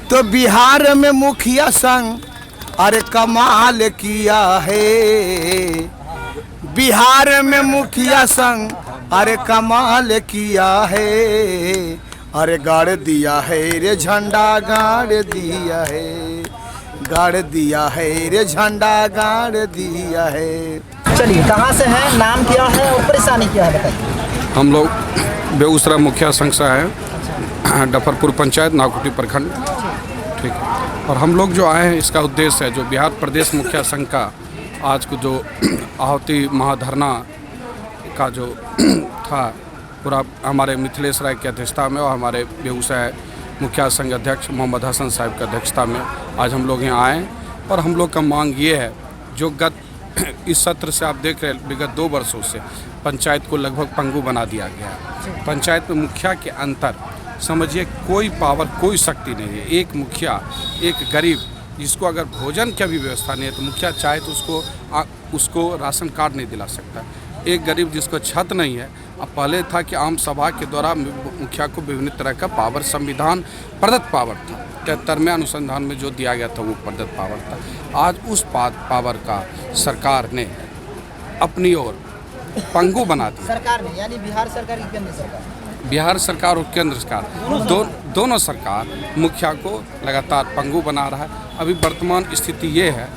तो बिहार में मुखिया संग अरे कमाल किया है, बिहार में मुखिया संग अरे कमाल किया है, अरे गाड़ दिया है रे झंडा गाड़ दिया है, गाड़ दिया है रे झंडा गाड़ दिया है। चलिए, कहाँ से हैं, नाम क्या है और परेशानी क्या है बताइए। हम लोग बेगूसराय मुखिया संघ से हैं, डफरपुर पंचायत, नावकुटी प्रखंड। ठीक है। और हम लोग जो आए हैं, इसका उद्देश्य है जो बिहार प्रदेश मुखिया संघ का आज को जो आहुति महाधरना का जो था, पूरा हमारे मिथिलेश राय की अध्यक्षता में और हमारे बेगूसराय मुखिया संघ अध्यक्ष मोहम्मद हसन साहब की अध्यक्षता में आज हम लोग यहाँ आए। और हम लोग का मांग ये है, जो गत इस सत्र से आप देख रहे हैं, विगत 2 वर्षों से पंचायत को लगभग पंगु बना दिया गया है। पंचायत में मुखिया के अंतर समझिए कोई पावर, कोई शक्ति नहीं है। एक मुखिया, एक गरीब जिसको अगर भोजन की भी व्यवस्था नहीं है तो मुखिया चाहे तो उसको राशन कार्ड नहीं दिला सकता। एक गरीब जिसको छत नहीं है, अब पहले था कि आम सभा के द्वारा मुखिया को विभिन्न तरह का पावर, संविधान प्रदत्त पावर था, 73वें अनुसंधान में जो दिया गया था वो प्रदत्त पावर था। आज उस पावर का सरकार ने अपनी ओर पंगु बना दिया। सरकार ने यानी बिहार सरकार की केंद्र सरकार, बिहार सरकार और केंद्र सरकार दोनों सरकार मुखिया को लगातार पंगु बना रहा है। अभी वर्तमान स्थिति ये है,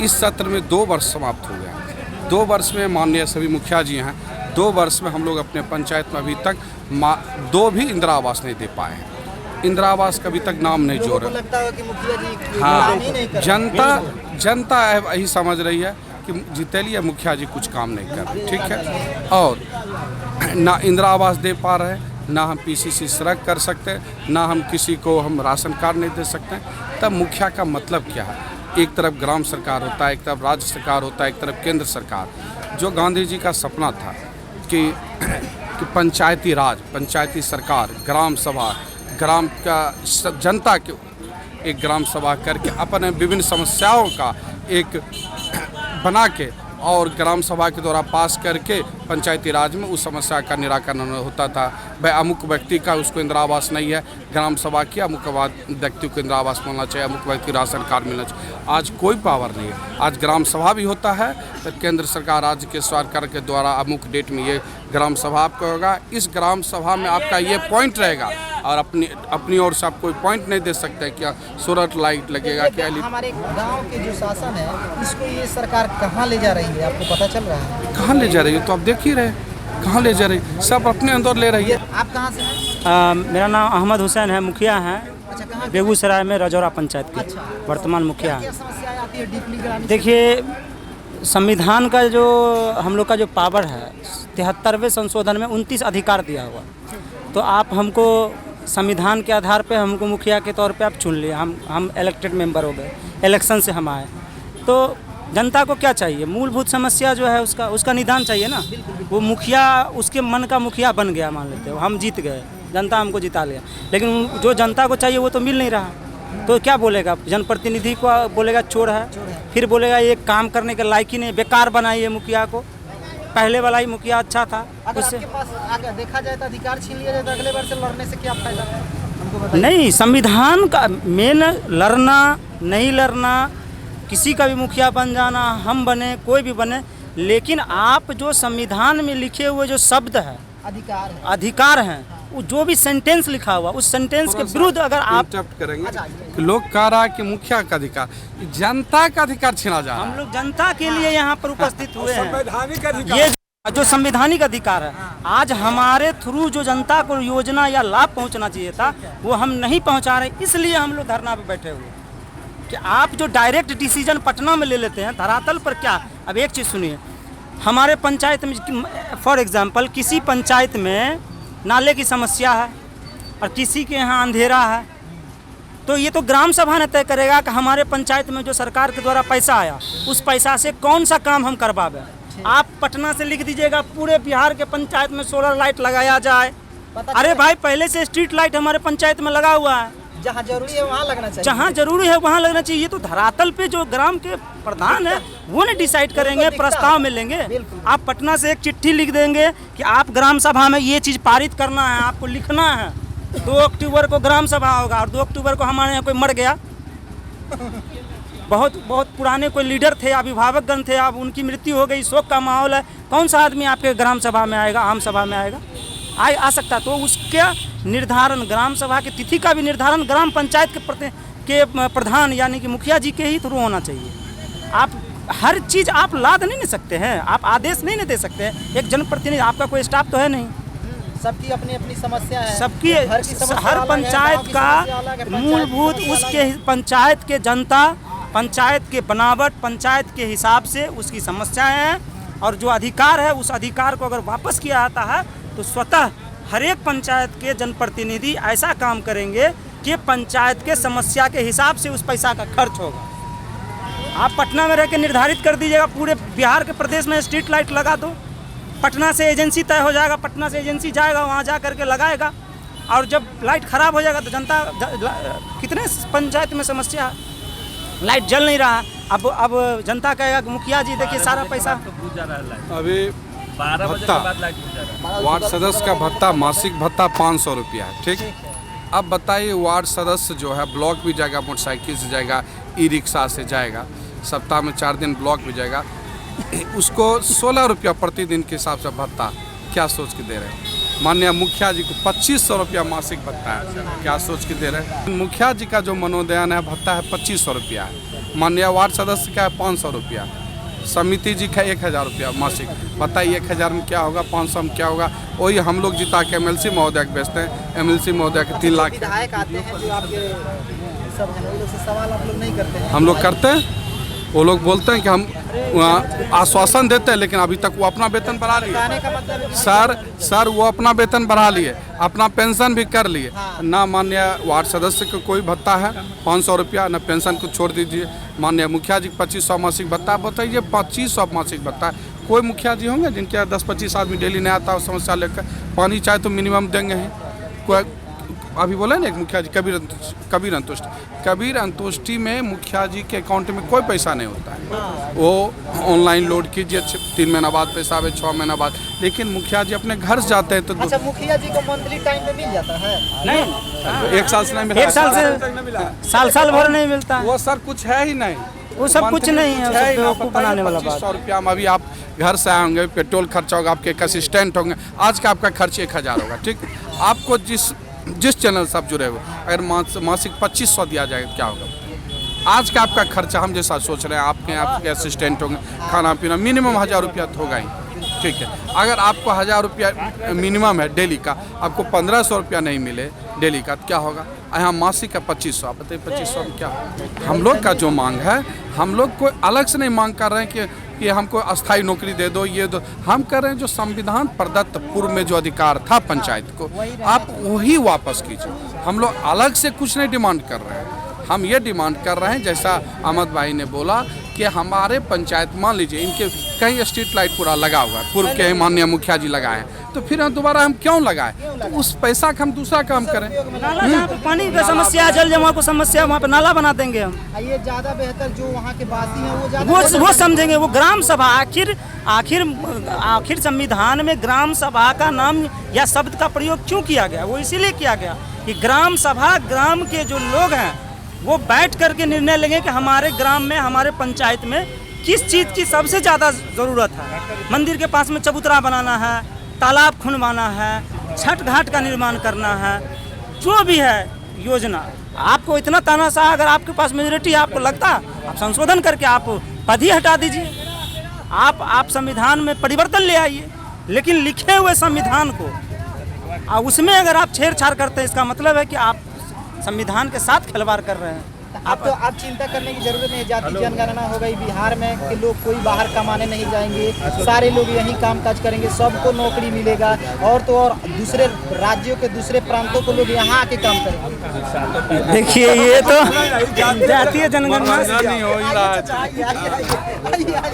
इस सत्र में 2 वर्ष समाप्त हो गया। 2 वर्ष में माननीय सभी मुखिया जी हैं, 2 वर्ष में हम लोग अपने पंचायत में अभी तक 2 भी इंदिरा आवास नहीं दे पाए हैं। इंदिरा आवास का अभी तक नाम नहीं जोड़े। लगता है कि मुखिया जी हाँ, ही नहीं कर रहे। जनता यही समझ रही है कि जितेलिए मुखिया जी कुछ काम नहीं कर रहे। ठीक है। और ना इंदिरा आवास दे पा रहे हैं, ना हम पीसीसी सड़क कर सकते, ना हम किसी को हम राशन कार्ड नहीं दे सकते। तब मुखिया का मतलब क्या है? एक तरफ ग्राम सरकार होता है, एक तरफ राज्य सरकार होता है, एक तरफ केंद्र सरकार। जो गांधी जी का सपना था कि पंचायती राज, पंचायती सरकार, ग्राम सभा, ग्राम का जनता के एक ग्राम सभा करके अपने विभिन्न समस्याओं का एक बना के और ग्राम सभा के द्वारा पास करके पंचायती राज में उस समस्या का निराकरण होता था। भाई अमुक व्यक्ति का उसको इंदिरा आवास नहीं है, ग्राम सभा की अमुक व्यक्ति को इंदिरा आवास मिलना चाहिए, अमुक व्यक्ति को राशन कार्ड मिलना चाहिए। आज कोई पावर नहीं है। आज ग्राम सभा भी होता है तो केंद्र सरकार, राज्य के सरकार के द्वारा अमुक डेट में ये ग्राम सभा आपका होगा, इस ग्राम सभा में आपका ये पॉइंट रहेगा और अपनी ओर से आप कोई पॉइंट नहीं दे सकते। क्या सोलर लाइट लगेगा, क्या हमारे गांव के जो शासन है इसको ये सरकार कहाँ ले जा रही है, आपको पता चल रहा है? कहाँ ले जा रही है तो आप देख ही रहे, कहाँ ले जा रही है, सब अपने अंदर ले रही है। आप कहाँ से हैं? मेरा नाम अहमद हुसैन है, मुखिया हैं अच्छा, कहाँ बेगूसराय में रजौरा पंचायत के। अच्छा। वर्तमान मुखिया क्या हैं। समस्या आती है डीपली ग्रामीण? देखिए, संविधान का जो हम लोग का जो पावर है, 73वें संशोधन में 29 अधिकार दिया हुआ। तो आप हमको संविधान के आधार पे हमको मुखिया के तौर पे आप चुन लिए, हम इलेक्टेड मेंबर हो गए, इलेक्शन से हम आए। तो जनता को क्या चाहिए? मूलभूत समस्या जो है उसका निदान चाहिए ना। वो मुखिया उसके मन का मुखिया बन गया, मान लेते हो हम जीत गए, जनता हमको जिता लिया, लेकिन जो जनता को चाहिए वो तो मिल नहीं रहा। तो क्या बोलेगा? जनप्रतिनिधि को बोलेगा चोर है, फिर बोलेगा ये काम करने के लायक ही नहीं, बेकार बनाइए मुखिया को। पहले वाला ही मुखिया अच्छा था। अगर उससे आपके पास आगे देखा जाए तो अधिकार छीन लिया जाए तो अगले बार से लड़ने से क्या फायदा हमको बताइए। नहीं, संविधान का मेन लड़ना नहीं लड़ना, किसी का भी मुखिया बन जाना, हम बने, कोई भी बने, लेकिन आप जो संविधान में लिखे हुए जो शब्द है, अधिकार हैं, वो जो भी सेंटेंस लिखा हुआ उस सेंटेंस के विरुद्ध अगर आप इंटरप्ट करेंगे कि लोग कह रहा है कि मुखिया का अधिकार, जनता का अधिकार छीना जा रहा है। हम लोग जनता के लिए यहाँ पर उपस्थित हुए हैं। ये जो संवैधानिक अधिकार है, आज हमारे थ्रू जो जनता को योजना या लाभ पहुँचना चाहिए था वो हम नहीं पहुँचा रहे, इसलिए हम लोग धरना पे बैठे हुए कि आप जो डायरेक्ट डिसीजन पटना में ले लेते हैं, धरातल पर क्या। अब एक चीज़ सुनिए, हमारे पंचायत में फॉर एग्जांपल किसी पंचायत में नाले की समस्या है और किसी के यहाँ अंधेरा है, तो ये तो ग्राम सभा ने तय करेगा कि हमारे पंचायत में जो सरकार के द्वारा पैसा आया उस पैसा से कौन सा काम हम करवावे। आप पटना से लिख दीजिएगा पूरे बिहार के पंचायत में सोलर लाइट लगाया जाए। अरे भाई, पहले से स्ट्रीट लाइट हमारे पंचायत में लगा हुआ है, जहाँ जरूरी है वहाँ लगना चाहिए। जहाँ जरूरी है वहाँ लगना चाहिए। ये तो धरातल पे जो ग्राम के प्रधान है वो नहीं डिसाइड करेंगे, प्रस्ताव में लेंगे। आप पटना से एक चिट्ठी लिख देंगे कि आप ग्राम सभा में ये चीज़ पारित करना है, आपको लिखना है। 2 अक्टूबर को ग्राम सभा होगा और 2 अक्टूबर को हमारे यहाँ कोई मर गया, बहुत पुराने कोई लीडर थे, अभिभावकगण थे, अब उनकी मृत्यु हो गई, शोक का माहौल है, कौन सा आदमी आपके ग्राम सभा में आएगा, आम सभा में आएगा? आ सकता। तो उसका निर्धारण, ग्राम सभा की तिथि का भी निर्धारण ग्राम पंचायत के प्रधान यानी कि मुखिया जी के ही थ्रू होना चाहिए। आप हर चीज़ आप लाद नहीं दे सकते हैं, आप आदेश नहीं दे सकते हैं। एक जनप्रतिनिधि, आपका कोई स्टाफ तो है नहीं, सबकी अपनी अपनी समस्या है, सबकी हर पंचायत का मूलभूत उसके पंचायत के जनता, पंचायत के बनावट, पंचायत के हिसाब से उसकी समस्याएं हैं। और जो अधिकार है उस अधिकार को अगर वापस किया जाता है तो स्वतः हर एक पंचायत के जनप्रतिनिधि ऐसा काम करेंगे कि पंचायत के समस्या के हिसाब से उस पैसा का खर्च होगा। आप पटना में रह के निर्धारित कर दीजिएगा पूरे बिहार के प्रदेश में स्ट्रीट लाइट लगा दो, पटना से एजेंसी तय हो जाएगा, पटना से एजेंसी जाएगा, वहाँ जा करके लगाएगा। और जब लाइट खराब हो जाएगा तो जनता, कितने पंचायत में समस्या, लाइट जल नहीं रहा, अब जनता कहेगा कि मुखिया जी देखिए सारा पैसा। अभी भत्ता, वार्ड सदस्य का भत्ता, मासिक भत्ता 500 रुपया है, ठीक। अब बताइए, वार्ड सदस्य जो है ब्लॉक भी जाएगा, मोटरसाइकिल से जाएगा, ई रिक्शा से जाएगा, सप्ताह में 4 दिन ब्लॉक भी जाएगा, उसको 16 रुपया प्रतिदिन के हिसाब से भत्ता क्या सोच के दे रहे हैं? माननीय मुखिया जी को 2500 रुपया मासिक भत्ता है, क्या सोच के दे रहे हैं? मुखिया जी का जो मनोदयन है भत्ता है 2500 रुपया है, माननीय वार्ड सदस्य का है 500 रुपया, समिति जी का 1000 रुपया मासिक। बताइए 1000 में क्या होगा, 500 में क्या होगा? वही हम लोग जिता के MLC महोदय को बेचते हैं, MLC महोदय के 3 लाख। विधायक आते हैं जो आपके सब हैं, वो लोग से सवाल आप लोग नहीं करते हैं? हम लोग करते हैं। वो लोग बोलते हैं कि हम आश्वासन देते हैं, लेकिन अभी तक वो अपना वेतन बढ़ा लिए। सर वो अपना वेतन बढ़ा लिए, अपना पेंशन भी कर लिए। ना माननीय वार्ड सदस्य को कोई भत्ता है 500 रुपया, ना पेंशन को छोड़ दीजिए। माननीय मुखिया जी 2500 मासिक भत्ता। बताइए 2500 मासिक भत्ता, कोई मुखिया जी होंगे जिनके 10-25 आदमी डेली नहीं आता हो समस्या लेकर? पानी चाहे तो मिनिमम देंगे ही। कोई अभी बोला ना एक मुखिया जी कबीर अंतोष्टि में मुखिया जी के अकाउंट में कोई पैसा नहीं होता है, वो ऑनलाइन लोड कीजिए, 3 महीना बाद पैसा आवे, 6 महीना बाद। लेकिन मुखिया जी अपने घर से जाते हैं तो अच्छा, मुखिया जी को मंथली टाइम में मिल जाता है? नहीं, 1 साल से नहीं मिला, 1 साल से साल भर नहीं मिलता। वो सर कुछ है ही नहीं, वो सब कुछ नहीं है, बनाने वाला 2500 रुपया में अभी आप घर से आएंगे, पेट्रोल खर्चा होगा, आपके एक असिस्टेंट होंगे, आज का आपका खर्च 1000 होगा, ठीक। आपको जिस चैनल से आप जुड़े हो, अगर मासिक 2500 दिया जाए क्या होगा? आज का आपका खर्चा हम जैसा सोच रहे हैं, आपके असिस्टेंट होंगे, खाना पीना मिनिमम 1000 रुपया तो होगा ही, ठीक है। अगर आपको 1000 रुपया मिनिमम है डेली का, आपको 1500 रुपया नहीं मिले डेली का तो क्या होगा? यहाँ मासिक का 2500, आप बताइए 2500 में क्या होगा? हम लोग का जो मांग है, हम लोग कोई अलग से नहीं मांग कर रहे हैं कि हमको अस्थायी नौकरी दे दो, ये दो। हम कर रहे हैं जो संविधान प्रदत्त पूर्व में जो अधिकार था पंचायत को, आप वही वापस कीजिए। हम लोग अलग से कुछ नहीं डिमांड कर रहे हैं, हम ये डिमांड कर रहे हैं जैसा अहमद भाई ने बोला कि हमारे पंचायत, मान लीजिए इनके कहीं स्ट्रीट लाइट पूरा लगा हुआ है, पूर्व के माननीय मुखिया जी लगाए हैं, तो फिर हम दोबारा हम क्यों लगाएं? तो उस पैसा का हम दूसरा काम करें। नाला जहाँ पे पानी की समस्या, जल जमाव को समस्या, वहाँ पे नाला बना देंगे हम। ये ज्यादा बेहतर जो वहाँ के वासी हैं वो समझेंगे। वो ग्राम सभा, आखिर संविधान में ग्राम सभा का नाम या शब्द का प्रयोग क्यों किया गया? वो इसीलिए किया गया कि ग्राम सभा, ग्राम के जो लोग हैं वो बैठ करके निर्णय लेंगे कि हमारे ग्राम में, हमारे पंचायत में किस चीज़ की सबसे ज़्यादा ज़रूरत है। मंदिर के पास में चबूतरा बनाना है, तालाब खुनवाना है, छठ घाट का निर्माण करना है, जो भी है योजना। आपको इतना तानाशाह अगर आपके पास मेजोरिटी आपको लगता, आप संशोधन करके आप पद ही हटा दीजिए, आप संविधान में परिवर्तन ले आइए। लेकिन लिखे हुए संविधान को उसमें अगर आप छेड़छाड़ करते हैं, इसका मतलब है कि आप संविधान के साथ खिलवाड़ कर रहे हैं। आप चिंता करने की जरूरत नहीं है। जाति जनगणना हो गई बिहार में कि लोग कोई बाहर कमाने नहीं जाएंगे, सारे लोग यहीं कामकाज करेंगे, सबको नौकरी मिलेगा। और तो और दूसरे राज्यों के, दूसरे प्रांतों को लोग यहाँ आके काम करेंगे। देखिए, ये तो जातीय जनगणना नहीं हो ही रहा है।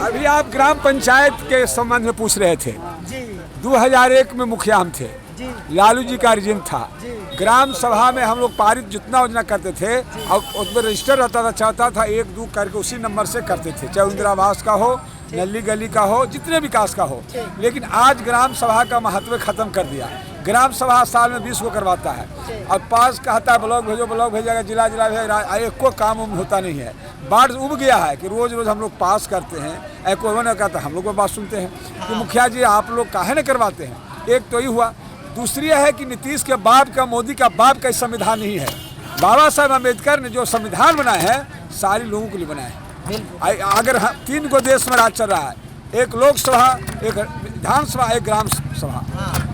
अभी आप ग्राम पंचायत के संबंध में पूछ रहे थे। 2001 में मुखिया हम थे, लालू जी का रिजिम था, ग्राम सभा में हम लोग पारित जितना योजना करते थे और उसमें रजिस्टर रहता था, चाहता था 1-2 करके उसी नंबर से करते थे, चाहे इंदिरा आवास का हो, नली गली का हो, जितने विकास का हो। लेकिन आज ग्राम सभा का महत्व खत्म कर दिया। ग्राम सभा साल में 20 को करवाता है और पास कहता है ब्लॉक भेजो, ब्लॉक भेजेगा, जिला भेजेगा, एक को काम होता नहीं है। बाढ़ उब गया है कि रोज रोज हम लोग पास करते हैं, एक ने कहता हम लोग को बात सुनते हैं कि मुखिया जी आप लोग काहे न करवाते हैं। एक तो ही हुआ। दूसरी है कि नीतीश के बाप का, मोदी का बाप का संविधान नहीं है। बाबा साहब अम्बेडकर ने जो संविधान बनाया है सारे लोगों के लिए बनाया है। अगर 3 को देश में राज चल रहा है, एक लोकसभा, एक विधानसभा, एक ग्राम सभा,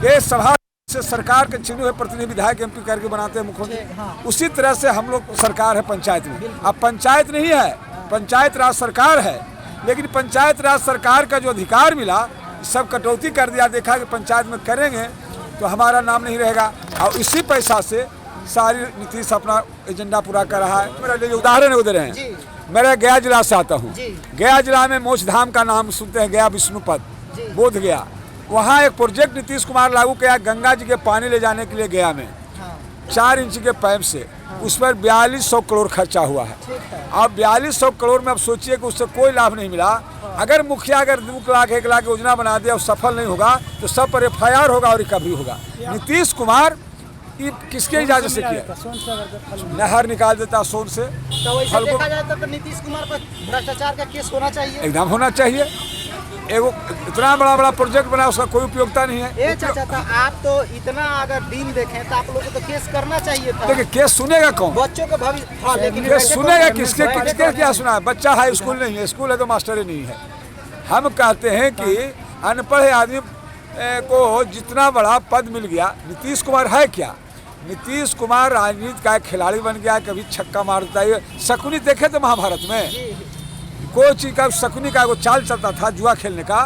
ये सभा से सरकार के चुने हुए प्रतिनिधि विधायक MP करके बनाते हैं मुख्यमंत्री। उसी तरह से हम लोग सरकार है पंचायत में। अब पंचायत नहीं है, पंचायत राज सरकार है, लेकिन पंचायत राज सरकार का जो अधिकार मिला सब कटौती कर दिया। देखा कि पंचायत में करेंगे तो हमारा नाम नहीं रहेगा और इसी पैसा से सारी नीतीश अपना एजेंडा पूरा कर रहा है। मेरा लिए उदाहरण उधर है, मेरा गया जिला से आता हूँ। गया जिला में मोक्ष धाम का नाम सुनते हैं, गया विष्णुपद, बोध गया। वहाँ एक प्रोजेक्ट नीतीश कुमार लागू किया गंगा जी के पानी ले जाने के लिए गया में 4 इंच के पाइप से। उस पर 4200 करोड़ खर्चा हुआ है। अब 4200 करोड़ में अब सोचिए कि उससे कोई लाभ नहीं मिला। अगर मुखिया 2 लाख 1 लाख योजना बना दिया और सफल नहीं होगा तो सब पर FIR होगा और रिकवरी होगा। नीतीश कुमार ये किसके इजाजत से किया? नहर निकाल देता सोन से। तो वैसे देखा जाए तो नीतीश कुमार पर भ्रष्टाचार का केस होना चाहिए, एकदम होना चाहिए। एगो इतना बड़ा प्रोजेक्ट बना, उसका कोई उपयोगिता नहीं है। चाचा आप तो इतना अगर दिन देखें तो आप लोगों को तो केस करना चाहिए था। देखिए केस सुनेगा कौन? बच्चों का भविष्य, लेकिन केस सुनेगा किसके क्या सुना है? बच्चा हाई स्कूल नहीं है, स्कूल है तो मास्टर ही नहीं है। हम कहते हैं कि अनपढ़ आदमी को जितना बड़ा पद मिल गया। नीतीश कुमार है क्या? नीतीश कुमार राजनीति का खिलाड़ी बन गया। कभी छक्का मारता है। शकुनी देखे तो महाभारत में कोई चीज का शकुनी का वो चाल चलता था जुआ खेलने का,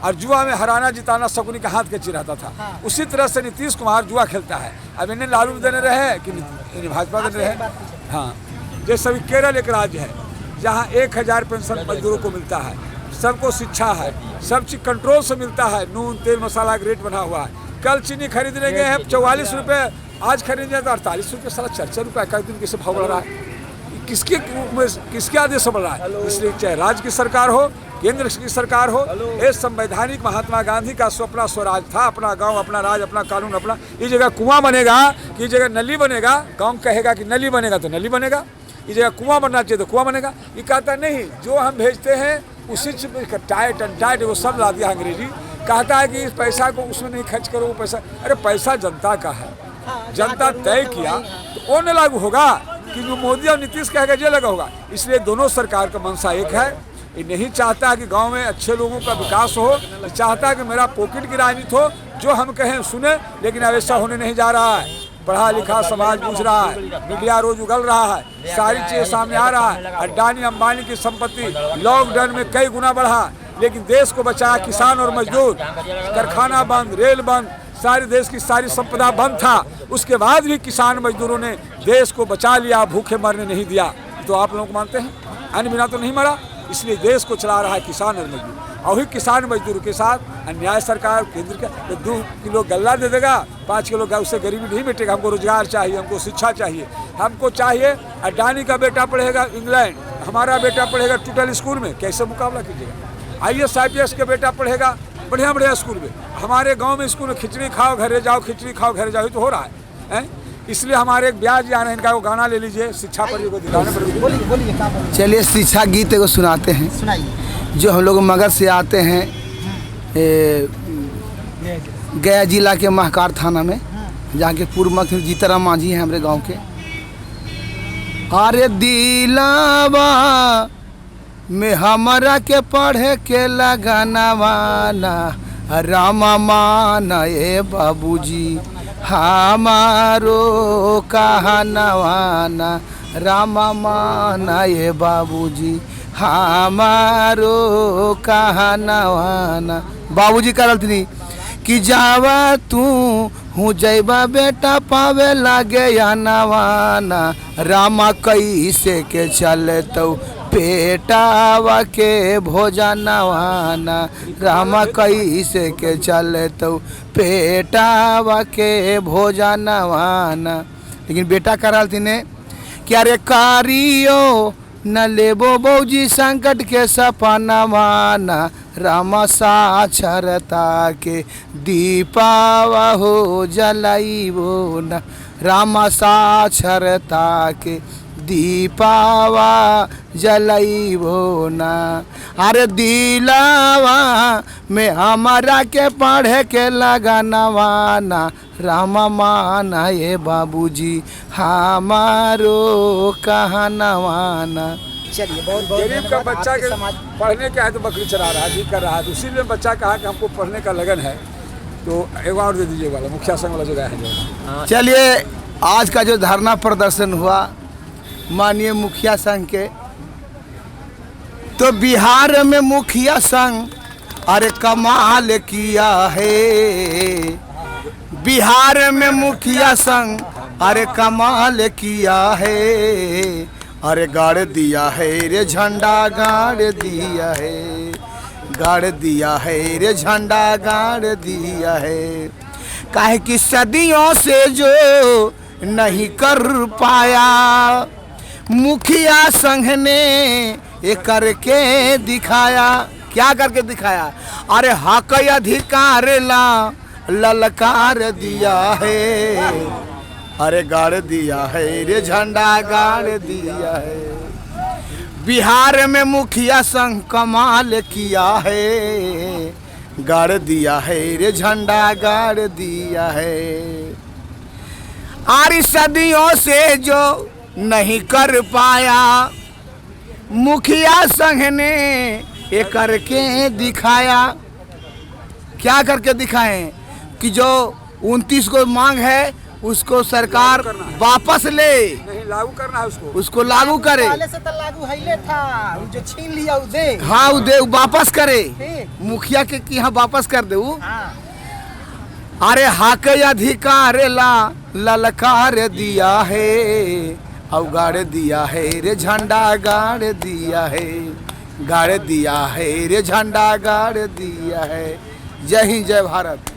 और जुआ में हराना जिताना शकुनी का हाथ के ची रहता था। उसी तरह से नीतीश कुमार जुआ खेलता है। अब इन्हें लालू देने रहे कि भाजपा देने रहे। हाँ, जैसे अभी केरल एक राज्य है जहाँ 1000 पेंशन मजदूरों को मिलता है, सबको शिक्षा है, सब चीज कंट्रोल से मिलता है। नून तेल मसाला का रेट बना हुआ है। कल चीनी खरीदने गए हैं 44 रुपये, आज खरीदने तो 48 रुपये, साला 4 रुपये का दिन कैसे भाव बढ़ रहा है? किसके आदेश से बढ़ रहा है? इसलिए चाहे राज्य की सरकार हो, केंद्र की सरकार हो, ये संवैधानिक महात्मा गांधी का स्वप्न स्वराज था। अपना गांव, अपना राज, अपना कानून, अपना। इस जगह कुआं बनेगा कि इस जगह नली बनेगा, गांव कहेगा कि नली बनेगा तो नली बनेगा, इस जगह कुआं बनना चाहिए तो कुआं बनेगा। ये कहता नहीं, जो हम भेजते हैं उसी टाइट एंड टाइट वो सब ला दिया अंग्रेजी। कहता है कि इस पैसा को उसमें नहीं खर्च करो, वो पैसा, अरे पैसा जनता का है, जनता तय किया तो वो न लागू होगा कि जो मोदी और नीतीश कहेगा ये लगा होगा। इसलिए दोनों सरकार का मंशा एक है। ये नहीं चाहता कि गांव में अच्छे लोगों का विकास हो, ये चाहता है कि मेरा पॉकेट की राजनीति हो, जो हम कहें सुने। लेकिन अब ऐसा होने नहीं जा रहा है। पढ़ा लिखा समाज पूछ रहा है, मीडिया रोज उगल रहा है, सारी चीजें सामने आ रहा है। अडानी अंबानी की संपत्ति लॉकडाउन में कई गुना बढ़ा, लेकिन देश को बचाया किसान और मजदूर। कारखाना बंद, रेल बंद, सारे देश की सारी संपदा बंद था। उसके बाद भी किसान मजदूरों ने देश को बचा लिया, भूखे मरने नहीं दिया। तो आप लोग मानते हैं? अन्न बिना तो नहीं मरा। इसलिए देश को चला रहा है किसान और मजदूर। और वही किसान मजदूर के साथ अन्याय सरकार केंद्र का 2 किलो गल्ला दे देगा, 5 किलो का, उससे गरीबी नहीं मिटेगा। हमको रोजगार चाहिए, हमको शिक्षा चाहिए, हमको चाहिए। अडानी का बेटा पढ़ेगा इंग्लैंड, हमारा बेटा पढ़ेगा टोटल स्कूल में, कैसे मुकाबला कीजिएगा? IAS IPS के बेटा पढ़ेगा बढ़िया स्कूल में, हमारे गांव में स्कूल में खिचड़ी खाओ घरे जाओ, खिचड़ी खाओ घरे जाओ, तो हो रहा है। इसलिए हमारे एक ब्याज आ रहे हैं, इनका वो गाना ले लीजिए, शिक्षा पर दिखाने पर। बोलिए। चलिए शिक्षा गीत को सुनाते हैं, सुनाइए। जो हम लोग मगध से आते हैं, गया जिला के महकार थाना में, जहाँ के पूर्व मंत्री जीताराम मांझी हैं हमारे गांव के। अरे दिलावा में हमारा के पढ़े के लगाना रामा माना ए बाबूजी, हमारो कहनवाना रामा माना ए बाबूजी, हमारो कहनवाना। बाबूजी करती कि जावा तू हूँ जैबा बेटा पावे लागे या नवाना, रामा कैसे के चले तो पेटावा के भोजनवाना रामा कैसे के चलतौ पेटावा के भोजनवाना। लेकिन बेटा कराल थी कि अरे कारियो न लेबो बौजी संकट के सपनवाना रामा साक्षरता के दीपावा हो जलाइबो न रामा साक्षरता के दीपावा जलाइबो ना। अरे दिलावा में हमारा के पढ़े के लगानवाना रामा माना ये बाबूजी हमारो कहनवाना। चलिए बहुत बहुत गरीब का धन्यवाद। बच्चा आपके के समाज पढ़ने का है तो बकरी चरा रहा है, जी कर रहा है, तो इसीलिए बच्चा कहा कि हमको पढ़ने का लगन है, तो एक और दे दीजिए वाला मुखिया संघ वाला जगह है जो। चलिए आज का जो धरना प्रदर्शन हुआ माननीय मुखिया संघ के, तो बिहार में मुखिया संघ अरे कमाल किया है। बिहार में मुखिया संघ अरे कमाल किया है। अरे गाड़ दिया है रे झंडा गाड़ दिया है, गाड़ दिया है रे झंडा गाड़ दिया है। काहे कि सदियों से जो नहीं कर पाया मुखिया संघ ने ये करके दिखाया। क्या करके दिखाया? अरे हक अधिकार ला ललकार दिया है। अरे गाड़ दिया है रे झंडा गाड़ दिया है। बिहार में मुखिया संघ कमाल किया है, गाड़ दिया है रे झंडा गाड़ दिया है। आरी सदियों से जो नहीं कर पाया मुखिया संघ ने ये करके दिखाया। क्या करके दिखाएं? कि जो 29 को मांग है उसको सरकार वापस ले, नहीं लागू करना है उसको लागू करे। पहले से तो लागू हईले था, वो जो छीन लिया वो दे। हाँ वो दे, वापस करे, ठीक। मुखिया के यहाँ वापस कर दे। हाँ। अरे हक अधिकार ला ललकार दिया है, अब गाड़ दिया है रे झंडा गाड़ दिया है, गाड़ दिया है रे झंडा गाड़ दिया है। जय हिंद जय भारत।